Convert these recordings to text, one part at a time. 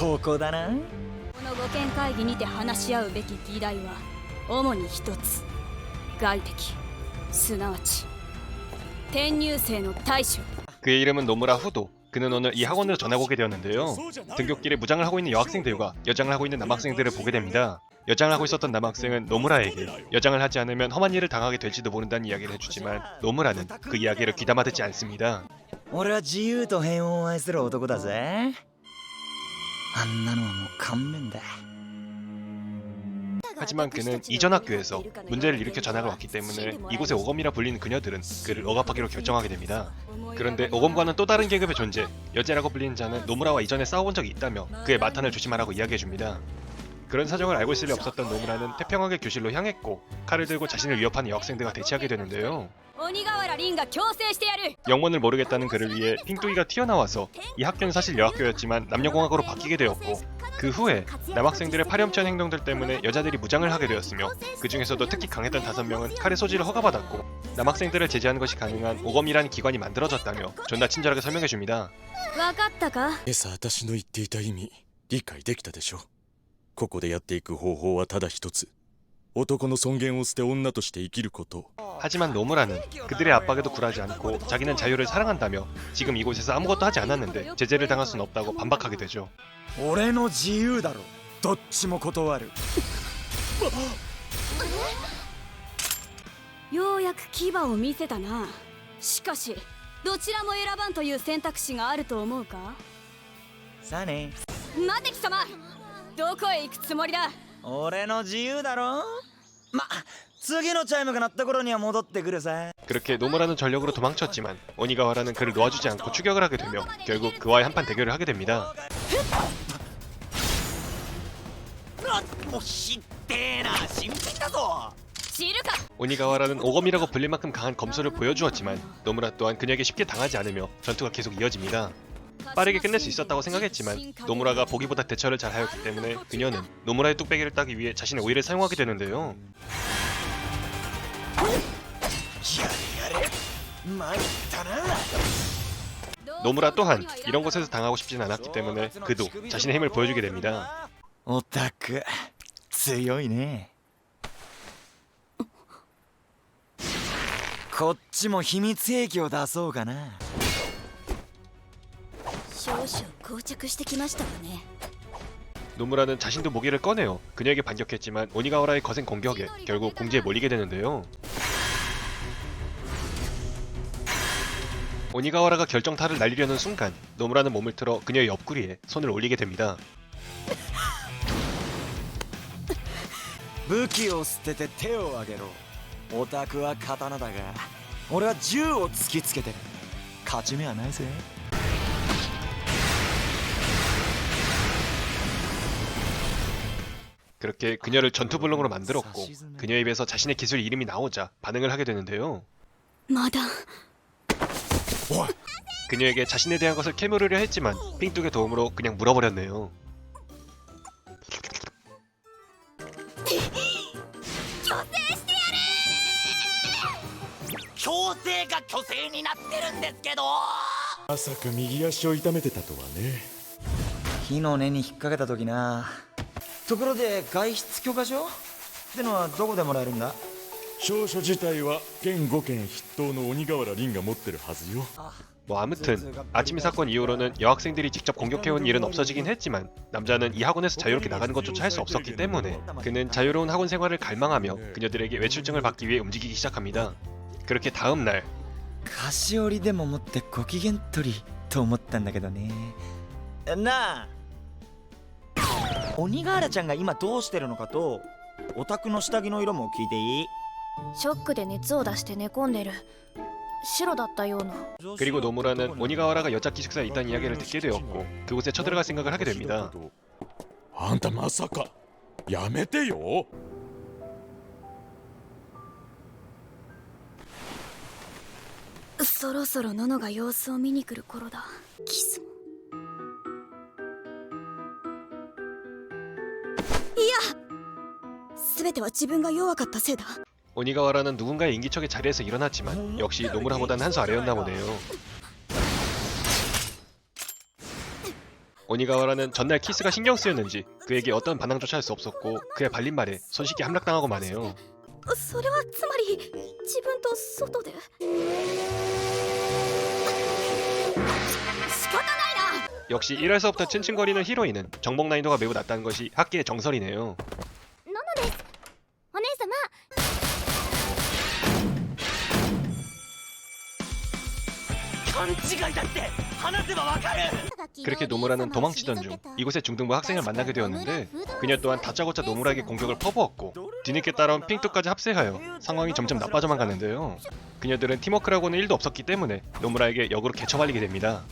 ここだな。この御見会議にて話し合うべき議題は主に一つ。外敵、すなわち転入生の対処。 그의 이름은 노무라 후도. 그는 오늘 이 학원으로 전학 오게 되었는데요. 등굣길에 무장을 하고 있는 여학생들과 여장을 하고 있는 남학생들을 보게 됩니다. 여장을 하고 있었던 남학생은 노무라에게 여장을 하지 않으면 험한 일을 당하게 될지도 모른다는 이야기를 해주지만 노무라는 그 이야기를 귀담아 듣지 않습니다. 俺は自由と平穏を愛する男だぜ。あんなのはもう勘弁だ。 하지만 그는 이전 학교에서 문제를 일으켜 전학을 왔기 때문에 이곳의 오검이라 불리는 그녀들은 그를 억압하기로 결정하게 됩니다. 그런데 오검과는 또 다른 계급의 존재, 여제라고 불리는 자는 노무라와 이전에 싸워본 적이 있다며 그의 마탄을 조심하라고 이야기해줍니다. 그런 사정을 알고 있을 리 없었던 노무라는 태평하게 교실로 향했고 칼을 들고 자신을 위협하는 여학생들과 대치하게 되는데요. 영문을 모르겠다는 그를 위해 핑뚜기가 튀어나와서 이 학교는 사실 여학교였지만 남녀공학으로 바뀌게 되었고 그 후에 남학생들의 파렴치한 행동들 때문에 여자들이 무장을 하게 되었으며 그 중에서도 특히 강했던 5명은 칼의 소지를 허가받았고 남학생들을 제재하는 것이 가능한 오검이라는 기관이 만들어졌다며 존나 친절하게 설명해줍니다. 今朝私の言っていた意味理解できたでしょ。ここでやっていく方法はただ一つ。男の尊厳を捨て女として生きること。 하지만 노무라는 그들의 압박에도 굴하지 않고 자기는 자유를 사랑한다며 지금 이곳에서 아무것도 하지 않았는데 제재를 당할 수는 없다고 반박하게 되죠. 俺の自由だろ。どっちも断る。ようやく牙を見せたな。しかしどちらも選ばんという選択肢があると思うか。さあね。待て貴様、どこへ行くつもりだ。俺の自由だろ。ま、次のチャイムが鳴った頃には戻ってくるさ。 그렇게 노무라는 전력으로 도망쳤지만 오니가와라는 그를 놓아주지 않고 추격을 하게 되며 결국 그와의 한판 대결을 하게 됩니다. 오니가와라는 오검이라고 불릴 만큼 강한 검소를 보여주었지만 노무라 또한 그녀에게 쉽게 당하지 않으며 전투가 계속 이어집니다. 빠르게 끝낼 수 있었다고 생각했지만 노무라가 보기보다 대처를 잘하였기 때문에 그녀는 노무라의 뚝배기를 따기 위해 자신의 오이를 사용하게 되는데요. 노무라 또한 이런 곳에서 당하고 싶진 않았기 때문에 그도 자신의 힘을 보여주게 됩니다. オタク強いね。こっちも秘密兵器を出そうかな。少々膠着してきましたわね。 노무라는 자신도 무기를 꺼내어 그녀에게 반격했지만 오니가와라의 거센 공격에 결국 궁지에 몰리게 되는데요. 오니가와라가 결정타를 날리려는 순간 노무라는 몸을 틀어 그녀의 옆구리에 손을 올리게 됩니다. 武器を捨てて手を挙げろ。オタクは刀だが俺は銃を突きつけてる。勝ち目はないぜ。 그렇게 그녀를 전투불능으로 만들었고 그녀의 입에서 자신의 기술 이름이 나오자 반응을 하게 되는데요. まだ 그녀에게 자신에 대한 것을 캐물으려 했지만 핑뚝의 도움으로 그냥 물어버렸네요. 強制が虚勢になってるんですけど。まさか右足を痛めてたとはね。火の根に引っ掛けた時な。ところで外出許可証ってのはどこでもらえるんだ。証書自体は現5件筆頭の鬼瓦凛が持ってるはずよ。 뭐 아무튼 아침이 사건 이후로는 여학생들이 직접 공격해온 일은 없어지긴 했지만 남자는 이 학원에서 자유롭게 나가는 것조차 할 수 없었기 때문에 그는 자유로운 학원 생활을 갈망하며 그녀들에게 외출증을 받기 위해 움직이기 시작합니다. 그렇게 다음 날 菓子折りでも持ってご機嫌取りと思ったんだけどね。なあ、鬼瓦ちゃんが今どうしてるのかとオタクの下着の色も聞いていい？ショックで熱を出して寝込んでる。白だったような。 그리고 노무라는 오니가와라가 여자 기숙사에 있다는 이야기를 듣게 되었고 그곳에 쳐들어갈 생각을 하게 됩니다. あんたまさかやめてよ。そろそろノノが様子を見に来る頃だ。キスも。いや、全ては自分が弱かったせいだ。 오니가와라는 누군가의 인기척의 자리에서 일어났지만 역시 노무라보다는 한 수 아래였나 보네요. 오니가와라는 전날 키스가 신경 쓰였는지 그에게 어떤 반항조차 할 수 없었고 그의 발린 말에 손쉽게 함락당하고 마네요. それはつまり自分と外で仕方ないな 역시 1화에서부터 츤츤거리는 히로인은 정복 난이도가 매우 낮다는 것이 학계의 정설이네요. お姉様 그렇게 노무라는 도망치던 중 이곳의 중등부 학생을 만나게 되었는데 그녀 또한 다짜고짜 노무라에게 공격을 퍼부었고 뒤늦게 따라온 핑뚜까지 합세하여 상황이 점점 나빠져만 가는데요. 그녀들은 팀워크라고는 1도 없었기 때문에 노무라에게 역으로 개처발리게 됩니다.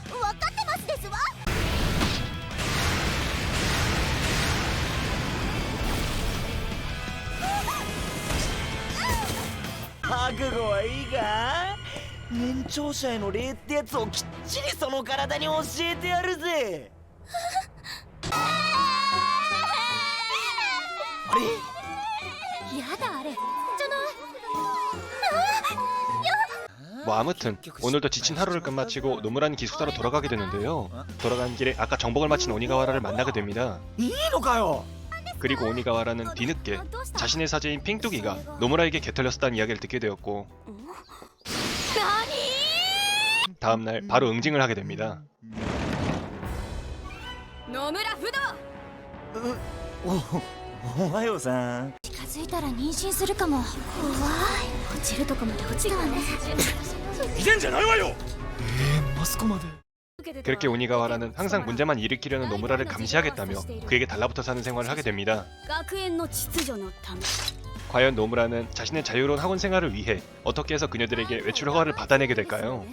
分かってますですわ 覚悟はいいか？年長者への礼ってやつをきっちりその体に教えてやるぜ。あれ？やだあれ 뭐 아무튼 오늘도 지친 하루를 끝마치고 노무라는 기숙사로 돌아가게 되는데요. 돌아가는 길에 아까 정복을 마친 오니가와라를 만나게 됩니다. いいのかよ。 그리고 오니가와라는 뒤늦게 자신의 사제인 핑뚜기가 노무라에게 개털렸었다는 이야기를 듣게 되었고 다음날 바로 응징을 하게 됩니다. 野村不動おはようさん。近づいたら妊娠するかも怖い落ちるとこまで落ちたわねいけんじゃないわよ。マスコまで。 그렇게 오니가와라는 항상 문제만 일으키려는 노무라를 감시하겠다며 그에게 달라붙어 사는 생활을 하게 됩니다. 学園の秩序のため 과연 노무라는 자신의 자유로운 학원 생활을 위해 어떻게 해서 그녀들에게 외출 허가를 받아내게 될까요?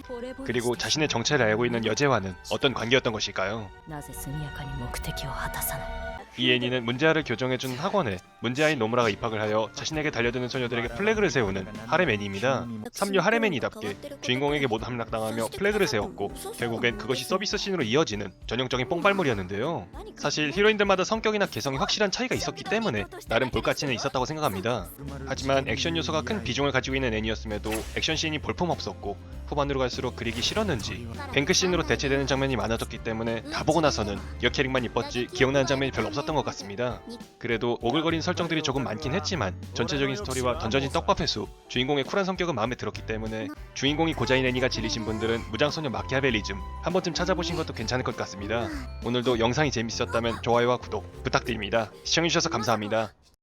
그리고 자신의 정체를 알고 있는 여제와는 어떤 관계였던 것일까요? なぜ速やかに目的を果たさない 이 애니는 문제아를 교정해준 학원에 문제아인 노무라가 입학을 하여 자신에게 달려드는 소녀들에게 플래그를 세우는 하렘 애니입니다. 삼류 하렘 애니답게 주인공에게 모두 함락당하며 플래그를 세웠고 결국엔 그것이 서비스 씬으로 이어지는 전형적인 뽕발물이었는데요. 사실 히로인들마다 성격이나 개성이 확실한 차이가 있었기 때문에 나름 볼가치는 있었다고 생각합니다. 하지만 액션 요소가 큰 비중을 가지고 있는 애니였음에도 액션 씬이 볼품없었고 후반으로 갈수록 그리기 싫었는지 뱅크 씬으로 대체되는 장면이 많아졌기 때문에 다 보고 나서는 여캐릭만 이뻤지 기억나는 장면이 별로 없었던 것 같습니다. 그래도 오글거린 설정들이 조금 많긴 했지만 전체적인 스토리와 던져진 떡밥 회수, 주인공의 쿨한 성격은 마음에 들었기 때문에 주인공이 고자인 애니가 질리신 분들은 무장소녀 마키아벨리즘 한 번쯤 찾아보신 것도 괜찮을 것 같습니다. 오늘도 영상이 재밌었다면 좋아요와 구독 부탁드립니다. 시청해주셔서 감사합니다.